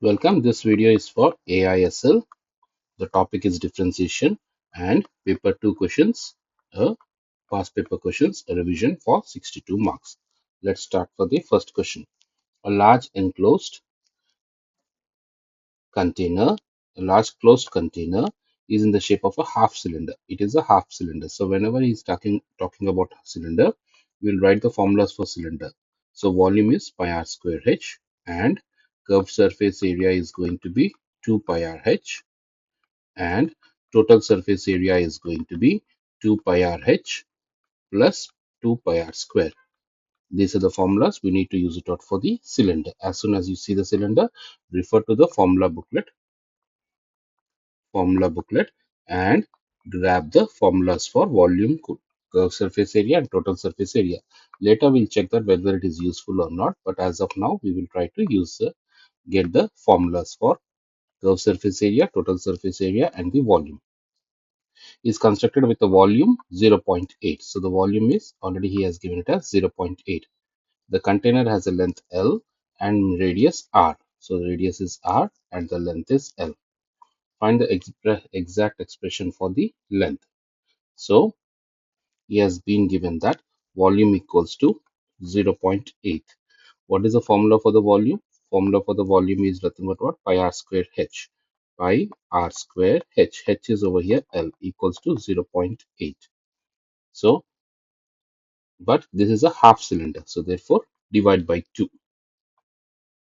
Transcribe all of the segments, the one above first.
Welcome. This video is for AISL. The topic is differentiation and paper 2 questions, past paper questions, a revision for 62 marks. Let's start for the first question. A large enclosed container, a large closed container is in the shape of a half cylinder. It is a half cylinder. So whenever he's talking about cylinder, we'll write the formulas for cylinder. So volume is pi r square h and curved surface area is going to be 2 pi r h and total surface area is going to be 2 pi r h plus 2 pi r square. These are the formulas. We need to use it out for the cylinder. As soon as you see the cylinder, refer to the formula booklet and grab the formulas for volume, curved surface area and total surface area. Later we'll check that whether it is useful or not, but as of now we will try to get the formulas for curved surface area, total surface area and the volume. Is constructed with a volume 0.8. So the volume is already he has given it as 0.8. The container has a length L and radius R. So the radius is R and the length is L. Find the exact expression for the length. So he has been given that volume equals to 0.8. What is the formula for the volume? Formula for the volume is nothing but what? Pi r square h. Pi r square h. H is over here. L equals to 0.8. So but this is a half cylinder, so therefore divide by 2.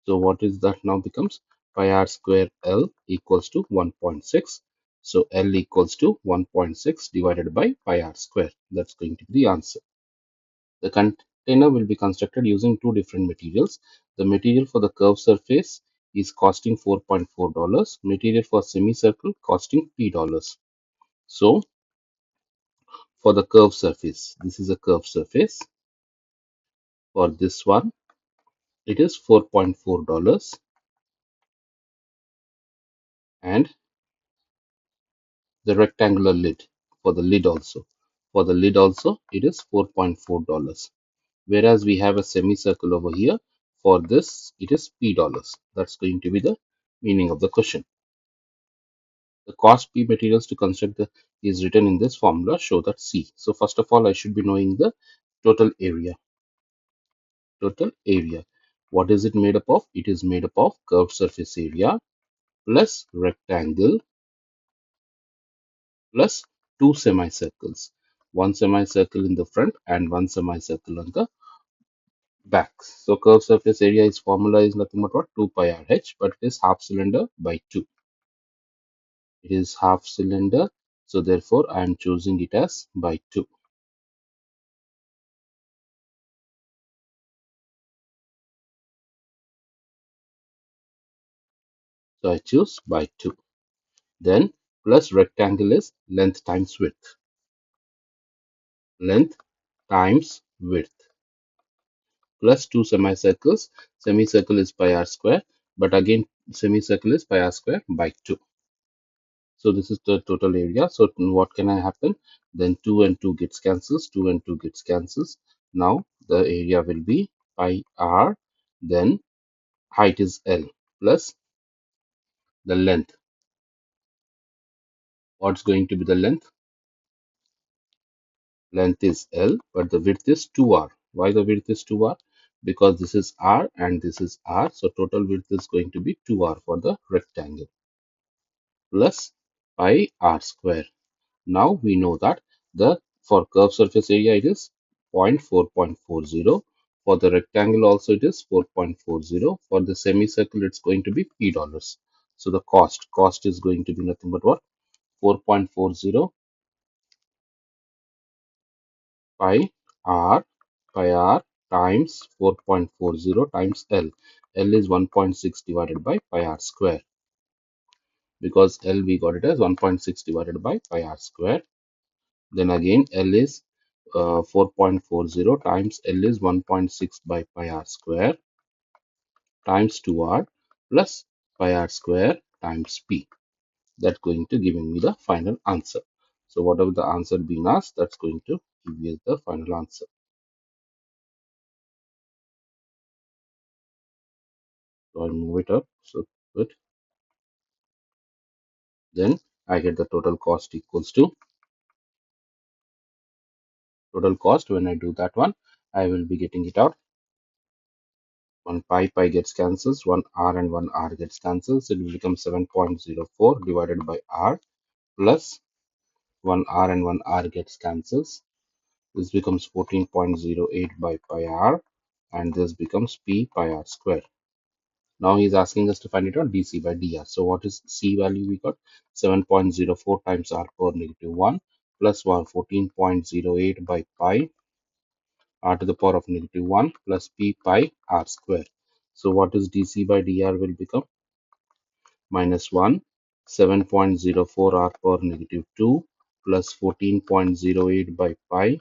So what is that now becomes? Pi r square L equals to 1.6. So L equals to 1.6 divided by pi r square. That's going to be the answer. The container will be constructed using two different materials. The material for the curved surface is costing $4.4. Material for semicircle costing $3. So for the curved surface, this is a curved surface. For this one, it is $4.4, and the rectangular lid for the lid also. For the lid also, it is $4.4. Whereas we have a semicircle over here. For this, it is P dollars. That's going to be the meaning of the question. The cost P materials to construct the is written in this formula. Show that C. So first of all, I should be knowing the total area. Total area. What is it made up of? It is made up of curved surface area plus rectangle plus two semicircles, one semicircle in the front and one semicircle on the back. So curved surface area is formula is nothing but what? 2 pi r h, but it is half cylinder by 2. It is half cylinder, so therefore I am choosing it as by 2. So I choose by 2. Then plus rectangle is length times width. Length times width plus two semicircles. Semicircle is pi r square, but again semicircle is pi r square by 2. So this is the total area. So what can I happen? Then 2 and 2 gets cancels. 2 and 2 gets cancels. Now the area will be pi r. Then height is L plus the length. What's going to be the length? Length is L, but the width is 2r. Why the width is 2r? Because this is r and this is r. So total width is going to be 2r for the rectangle plus pi r square. Now we know that the for curved surface area it is 0.440. For the rectangle also it is 4.40. For the semicircle it's going to be P dollars. So the cost is going to be nothing but what? 4.40 pi r times 4.40 times L. L is 1.6 divided by pi r square. Because L we got it as 1.6 divided by pi r square. Then again L is 4.40 times L is 1.6 by pi r square times 2r plus pi r square times p. That's going to giving me the final answer. So whatever the answer being asked, that's going to give you the final answer. So I'll move it up. So Good. Then I get the total cost equals to total cost. When I do that one, I will be getting it out. One pi gets cancels, one r and one r gets cancels. It will become 7.04 divided by r plus one r and one r gets cancels. This becomes 14.08 by pi r, and this becomes p pi r square. Now he's asking us to find it out dc by dr. So what is c value we got? 7.04 times r power negative 1 plus 1 14.08 by pi r to the power of negative 1 plus p pi r square. So what is dc by dr will become? Minus 1 7.04 r power negative 2 plus 14.08 by pi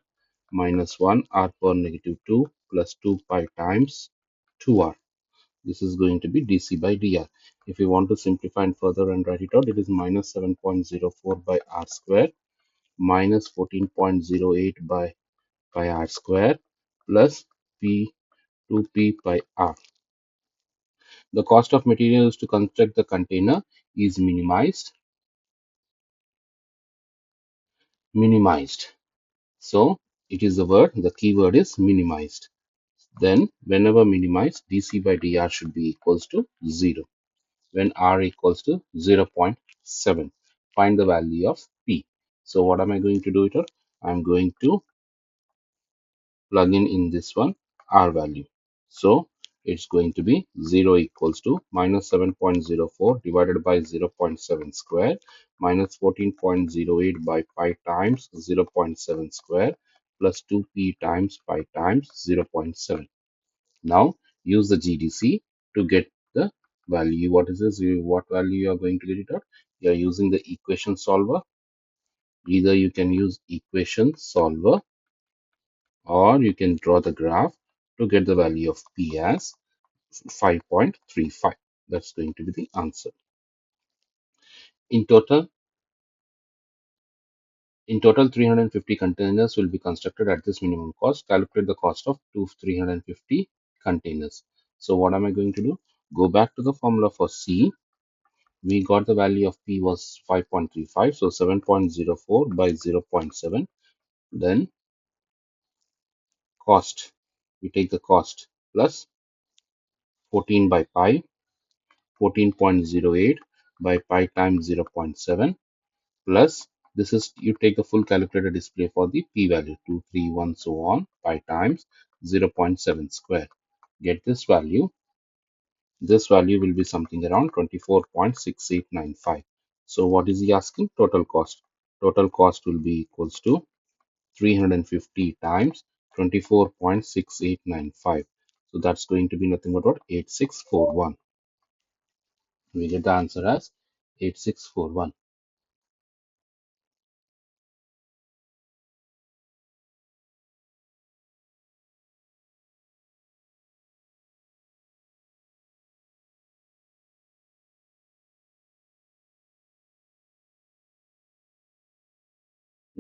minus 1 r power negative 2 plus 2 pi times 2r. This is going to be dc by dr. If you want to simplify and further and write it out, it is minus 7.04 by r square minus 14.08 by pi r square plus p 2p pi r. The cost of materials to construct the container is minimized. So it is the word, the keyword is minimized. Then whenever minimized, dc by dr should be equals to 0. When r equals to 0.7, find the value of p. So what am I going to do it? I'm going to plug in this one r value. So it's going to be 0 equals to minus 7.04 divided by 0.7 square minus 14.08 by pi times 0.7 square plus 2p times pi times 0.7. Now use the GDC to get the value. What is this? What value you are going to get it out? You are using the equation solver. Either you can use equation solver or you can draw the graph to get the value of P as 5.35. That's going to be the answer. In total, in total, 350 containers will be constructed at this minimum cost. Calculate the cost of 350 containers. So what am I going to do? Go back to the formula for C. We got the value of P was 5.35. So 7.04 by 0.7. Then cost. We take the cost plus 14 by pi, 14.08 by pi times 0.7 plus this is you take the full calculator display for the p value 2, 3, 1 so on pi times 0.7 square. Get this value. This value will be something around 24.6895. So what is he asking? Total cost. Total cost will be equals to 350 times 24.6895. So that's going to be nothing but what? 8641. We get the answer as 8641.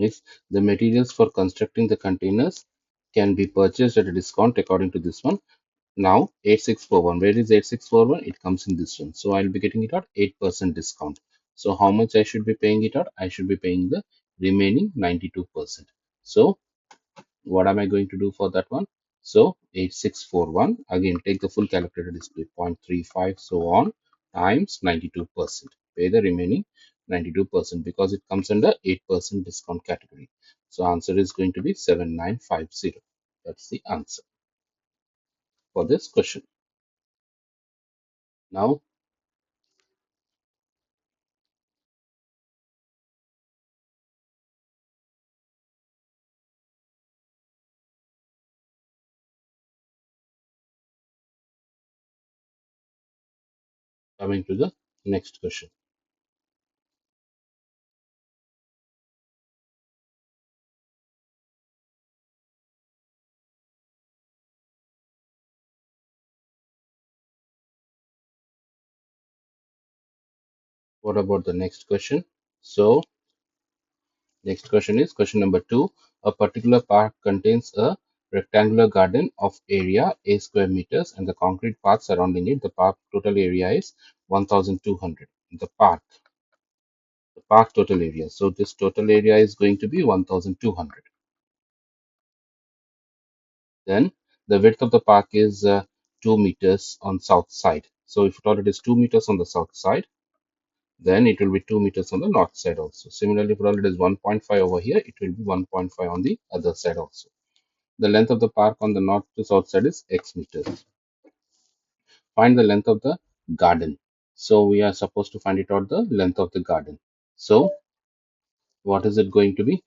Next, the materials for constructing the containers can be purchased at a discount according to this one. Now, 8641. Where is 8641? It comes in this one. So I'll be getting it at 8% discount. So how much I should be paying it at? I should be paying the remaining 92%. So what am I going to do for that one? So 8641, again take the full calculator display 0.35 so on times 92%. Pay the remaining 92% because it comes under 8% discount category. So answer is going to be 7950. That's the answer for this question. Now coming to the next question. What about the next question? So next question is question number 2. A particular park contains a rectangular garden of area a square meters and the concrete path surrounding it. The park total area is 1200. The park total area. So this total area is going to be 1200. Then the width of the park is 2 meters on south side. So if at all it is 2 meters on the south side, then it will be 2 meters on the north side also. Similarly, if at all it is 1.5 over here, it will be 1.5 on the other side also. The length of the park on the north to south side is x meters. Find the length of the garden. So we are supposed to find it out the length of the garden. So what is it going to be?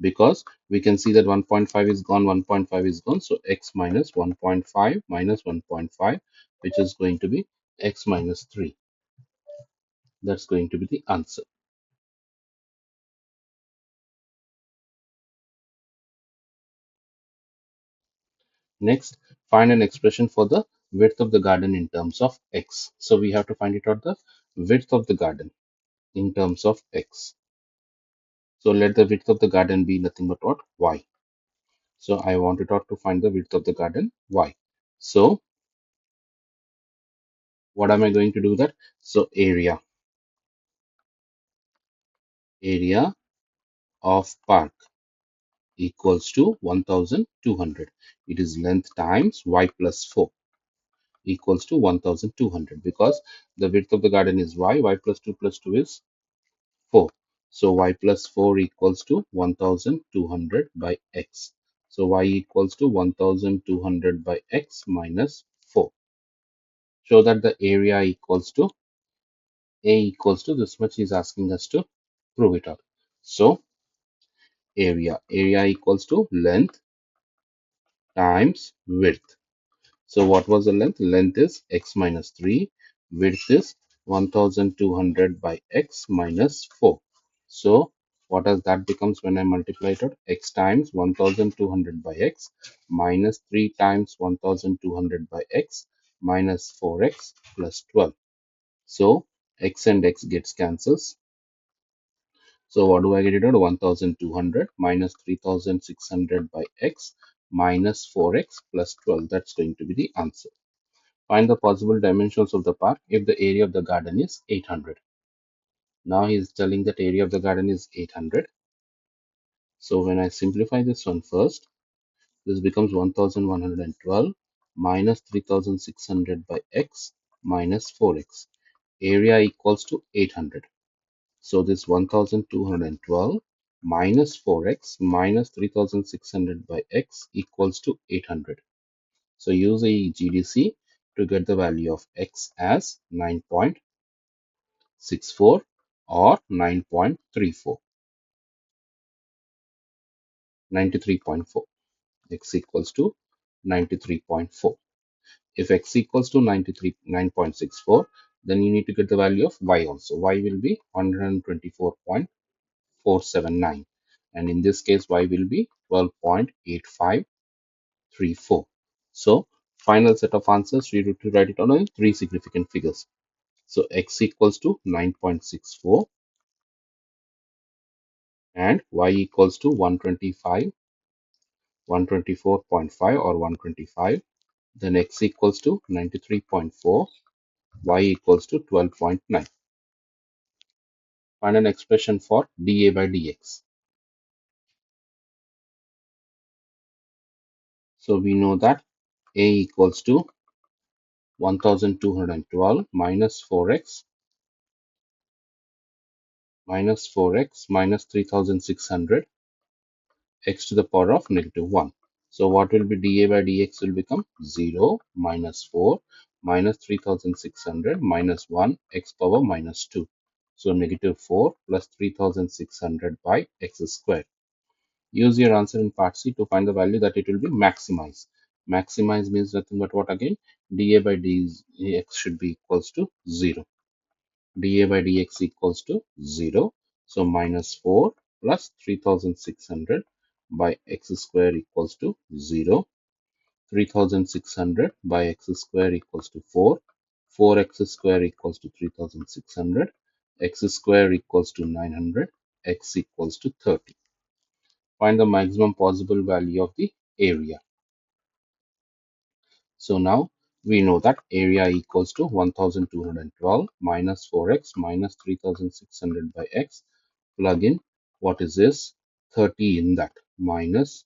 Because we can see that 1.5 is gone, 1.5 is gone. So x minus 1.5 minus 1.5, which is going to be x minus 3. That's going to be the answer. Next, find an expression for the width of the garden in terms of x. So we have to find it out the width of the garden in terms of x. So let the width of the garden be nothing but what? Y. So I want it out to find the width of the garden y. So what am I going to do that? So area of park equals to 1200. It is length times y plus 4 equals to 1200 because the width of the garden is y plus 2 plus 2 is 4. So y plus 4 equals to 1200 by x. So y equals to 1200 by x minus 4. Show that the area equals to a equals to this much. Is asking us to prove it out. So area equals to length times width. So what was the length? Length is x minus 3. Width is 1200 by x minus 4. So what does that becomes when I multiply it out? X times 1200 by x minus 3 times 1200 by x minus 4x plus 12. So x and x gets cancels. So what do I get it out? 1200 minus 3600 by x minus 4x plus 12. That's going to be the answer. Find the possible dimensions of the park if the area of the garden is 800. Now he is telling that area of the garden is 800. So when I simplify this one first, this becomes 1112 minus 3600 by x minus 4x. Area equals to 800. So this 1212 minus 4x minus 3600 by x equals to 800. So use a GDC to get the value of x as 9.64 or 9.34, 93.4. X equals to 93.4. If x equals to 9.64, then you need to get the value of y also. Y will be 124.479. And in this case, y will be 12.8534. So final set of answers, we need to write it on in three significant figures. So x equals to 9.64 and y equals to 125, 124.5 or 125. Then x equals to 93.4, y equals to 12.9. Find an expression for dA by dx. So we know that a equals to 1212 minus 4x minus 3600 x to the power of negative 1. So what will be dA by dx will become 0 minus 4 minus 3600 minus 1 x power minus 2. So negative 4 plus 3600 by x squared. Use your answer in part C to find the value that it will be maximized. Maximize means nothing but what again? dA by dx should be equals to 0. dA by dx equals to 0. So minus 4 plus 3600 by x square equals to 0. 3600 by x square equals to 4. 4x square equals to 3600. X square equals to 900. X equals to 30. Find the maximum possible value of the area. So now We know that area equals to 1212 minus 4x minus 3600 by x. Plug in what is this? 30 in that minus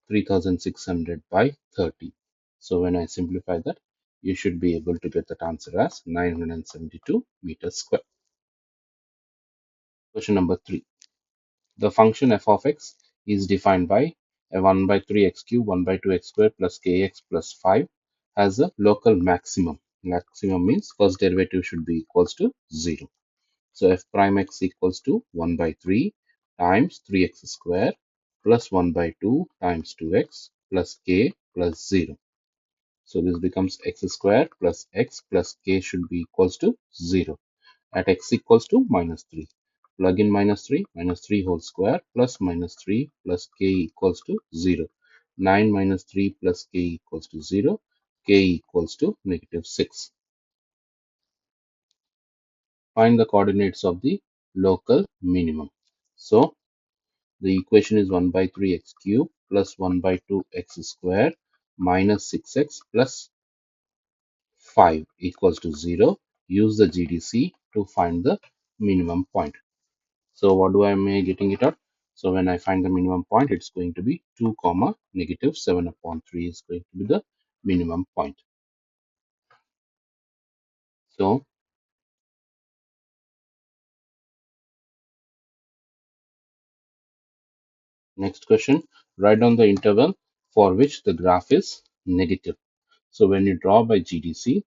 3600 by 30. So when I simplify that, you should be able to get that answer as 972 meters square. Question number 3. The function f of x is defined by a 1 by 3x cube 1 by 2x squared plus kx plus 5 has a local maximum. Maximum means first derivative should be equals to 0. So f prime x equals to 1 by 3 times 3x square plus 1 by 2 times 2x plus k plus 0. So this becomes x square plus x plus k should be equals to 0 at x equals to minus 3. Plug in minus 3 whole square plus minus 3 plus k equals to 0. 9 minus 3 plus k equals to 0. K equals to negative 6. Find the coordinates of the local minimum. So the equation is 1 by 3x cube plus 1 by 2x square minus 6x plus 5 equals to 0. Use the GDC to find the minimum point. So what do I am I getting it out? So when I find the minimum point, it's going to be 2 comma negative 7 upon 3 is going to be the minimum point. So next question, write down the interval for which the graph is negative. So when you draw by GDC,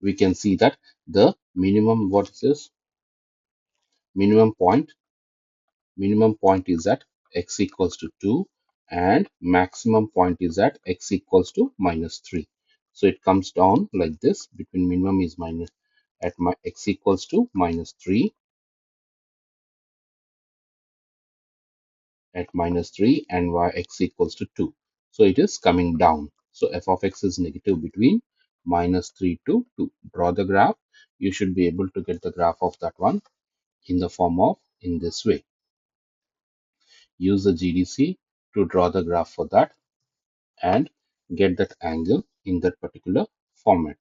we can see that the minimum, what is this? Minimum point is at x equals to 2 and maximum point is at x equals to minus 3. So it comes down like this between minimum is minus at my x equals to minus 3 at minus 3 and y x equals to 2. So it is coming down. So f of x is negative between minus 3 to 2. Draw the graph. You should be able to get the graph of that one in the form of in this way. Use the GDC to draw the graph for that and get that angle in that particular format.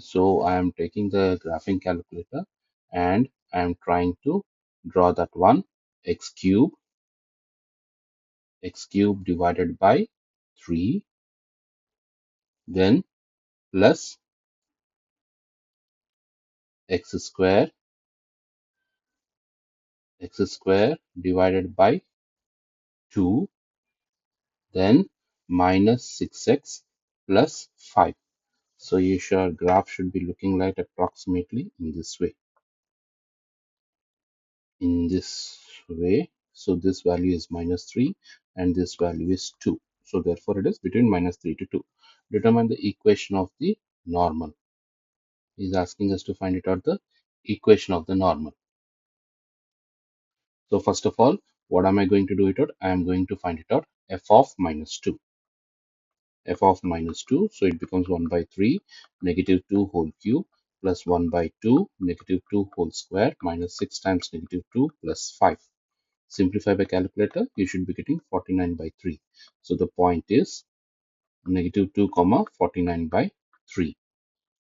So I am taking the graphing calculator and I am trying to draw that one x cube divided by 3, then plus x square divided by 2, then minus 6x plus 5. So your graph should be looking like approximately in this way. So this value is minus 3 and this value is 2. So therefore it is between minus 3 to 2. Determine the equation of the normal. He's asking us to find it out the equation of the normal. So first of all, what am I going to do it out? I am going to find it out f of minus 2. F of minus 2. So it becomes 1 by 3 negative 2 whole cube plus 1 by 2 negative 2 whole square minus 6 times negative 2 plus 5. Simplify by calculator, you should be getting 49 by 3. So the point is negative 2 comma 49 by 3.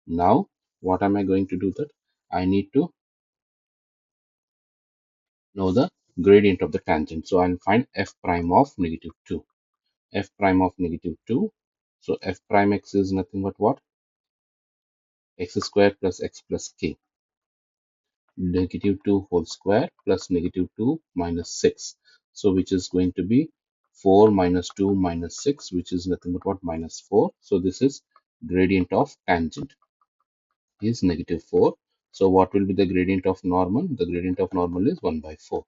Now what am I going to do that? I need to know the gradient of the tangent. So I'll find f prime of negative 2. F prime of negative 2. So f prime x is nothing but what? X square plus x plus k. Negative 2 whole square plus negative 2 minus 6. So which is going to be 4 minus 2 minus 6, which is nothing but what? Minus 4. So this is gradient of tangent is negative 4. So what will be the gradient of normal? The gradient of normal is 1 by 4.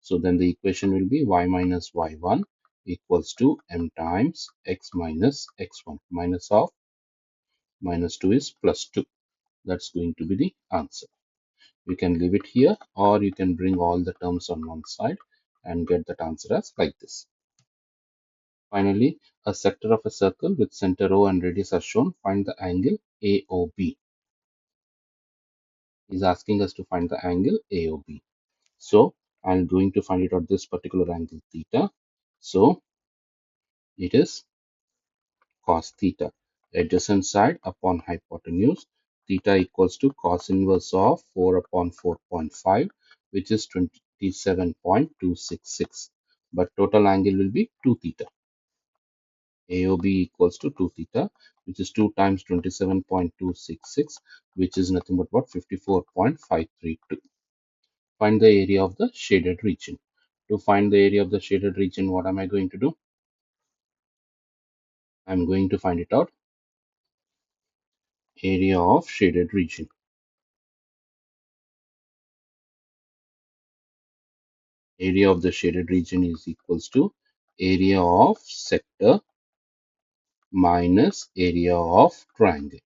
So then the equation will be y minus y1 equals to m times x minus x1. Minus of minus 2 is plus 2. That's going to be the answer. You can leave it here or you can bring all the terms on one side and get that answer as like this. Finally, a sector of a circle with center O and radius are shown. Find the angle AOB. Is asking us to find the angle AOB. So I'm going to find it out this particular angle theta. So it is cos theta. Adjacent side upon hypotenuse, theta equals to cos inverse of 4 upon 4.5, which is 27.266. But total angle will be 2 theta. AOB equals to 2 theta, which is 2 times 27.266, which is nothing but what, 54.532. Find the area of the shaded region. To find the area of the shaded region, what am I going to do? I'm going to find it out. Area of shaded region. Area of the shaded region is equals to area of sector minus area of triangle.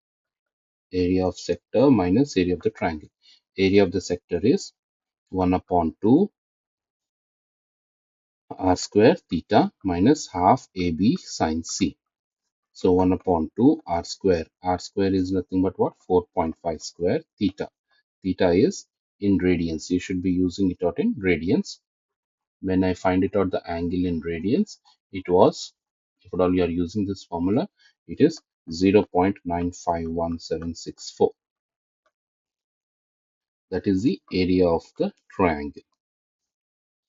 Area of sector minus area of the triangle. Area of the sector is 1 upon 2 r square theta minus half AB sine C. So 1 upon 2 r square. R square is nothing but what? 4.5 square theta. Theta is in radians. You should be using it out in radians. When I find it out the angle in radians, it was, if at all you are using this formula, it is 0.951764. That is the area of the triangle.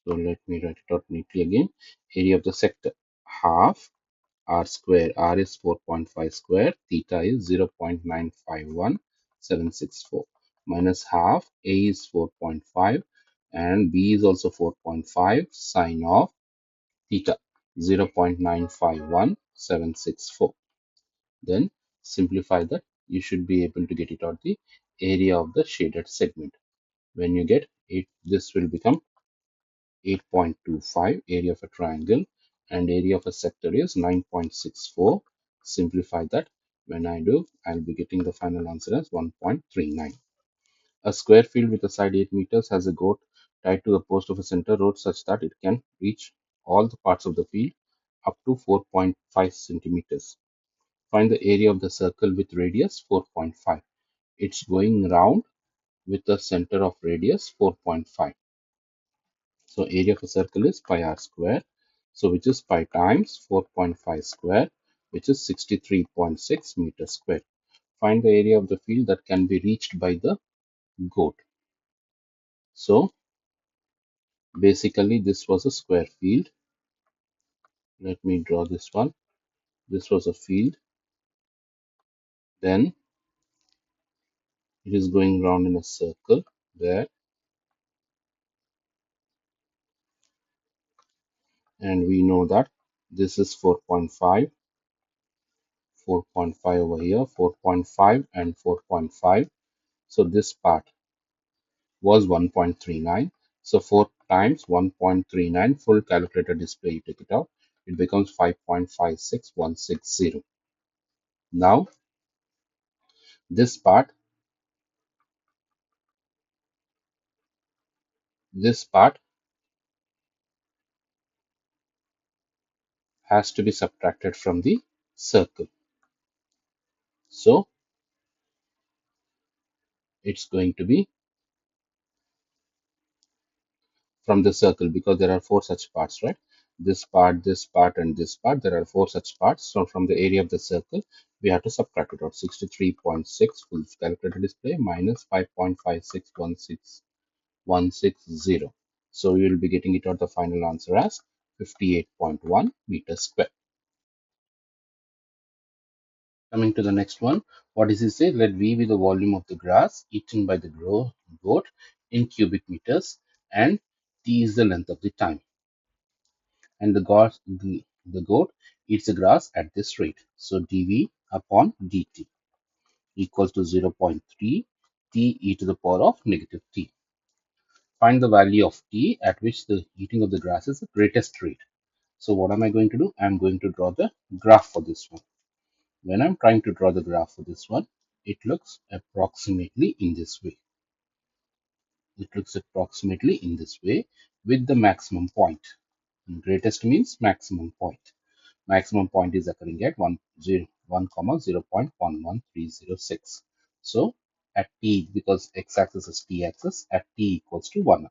So let me write it out neatly again. Area of the sector, half r square. R is 4.5 square. Theta is 0.951764 minus half. A is 4.5 and B is also 4.5 sine of theta 0.951764. Then simplify that. You should be able to get it out the area of the shaded segment. When you get it, this will become 8.25 area of a triangle and area of a sector is 9.64. Simplify that. When I do, I'll be getting the final answer as 1.39. A square field with a side 8 meters has a goat tied to the post of a center road such that it can reach all the parts of the field up to 4.5 centimeters. Find the area of the circle with radius 4.5. It's going round with the center of radius 4.5. So area of a circle is pi r square. So which is pi times 4.5 square, which is 63.6 meters square. Find the area of the field that can be reached by the goat. So basically this was a square field. Let me draw this one. This was a field. Then it is going round in a circle there. And we know that this is 4.5, 4.5 over here, 4.5 and 4.5. So this part was 1.39. So 4 times 1.39, full calculator display, you take it out, it becomes 5.56160. Now this part, this part has to be subtracted from the circle. So it's going to be from the circle because there are four such parts, right? This part, and this part. There are four such parts. So from the area of the circle, we have to subtract it out. 63.6 full calculator display minus 5.5616160. So you will be getting it out the final answer as 58.1 meters square. Coming to the next one, what does it say? Let V be the volume of the grass eaten by the goat in cubic meters, and T is the length of the time. And the goat eats the grass at this rate. So dV upon dt equals to 0.3 t e to the power of negative t. Find the value of t at which the eating of the grass is the greatest rate. So what am I going to do? I'm going to draw the graph for this one. When I'm trying to draw the graph for this one, it looks approximately in this way. It looks approximately in this way with the maximum point. Greatest means maximum point. Maximum point is occurring at 0.1,0.11306. So at t, because x-axis is t-axis, at t equals to 1 hour.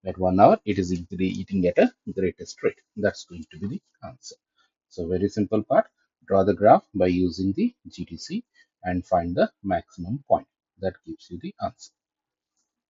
At 1 hour, it is eating at a greatest rate. That's going to be the answer. So very simple part. Draw the graph by using the GTC and find the maximum point. That gives you the answer.